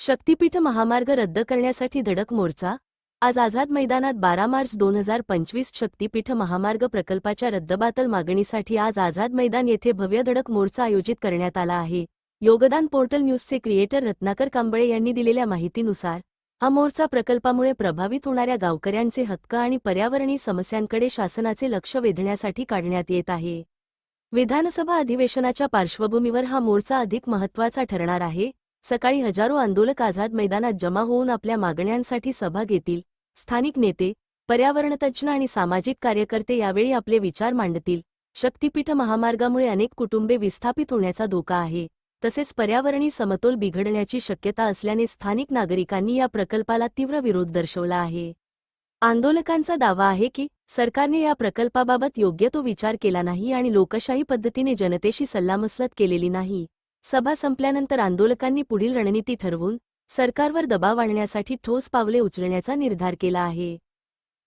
शक्तीपीठ महामार्ग रद्द करण्यासाठी धडक मोर्चा। आज आझाद मैदानात 12 मार्च 2025 शक्तीपीठ महामार्ग प्रकल्पाच्या रद्दबातल मागणीसाठी आज आझाद मैदान येथे भव्य धडक मोर्चा आयोजित करण्यात आला आहे। योगदान पोर्टल न्यूजचे क्रिएटर रत्नाकर कांबळे यांनी दिलेल्या माहितीनुसार हा मोर्चा प्रकल्पामुळे प्रभावित होणाऱ्या गावकऱ्यांचे हक्क आणि पर्यावरणीय समस्यांकडे शासनाचे लक्ष वेधण्यासाठी काढण्यात येत आहे। विधानसभा अधिवेशनाच्या पार्श्वभूमीवर हा मोर्चा अधिक महत्त्वाचा ठरणार आहे। सकाळी हजारो आंदोलक आझाद मैदानात जमा होऊन आपल्या मागण्यांसाठी सभा घेतील। स्थानिक नेते, पर्यावरणतज्ज्ञ आणि सामाजिक कार्यकर्ते यावेळी आपले विचार मांडतील। शक्तीपीठ महामार्गामुळे अनेक कुटुंबे विस्थापित होण्याचा धोका आहे, तसेच पर्यावरणीय समतोल बिघडण्याची शक्यता असल्याने स्थानिक नागरिकांनी या प्रकल्पाला तीव्र विरोध दर्शवला आहे। आंदोलकांचा दावा आहे की सरकारने या प्रकल्पाबाबत योग्य तो विचार केला नाही आणि लोकशाही पद्धतीने जनतेशी सल्लामसलत केलेली नाही। सभा संपल्यानंतर आंदोलकांनी पुढील रणनीती ठरवून सरकारवर दबाव आणण्यासाठी ठोस पावले उचलण्याचा निर्धार केला आहे।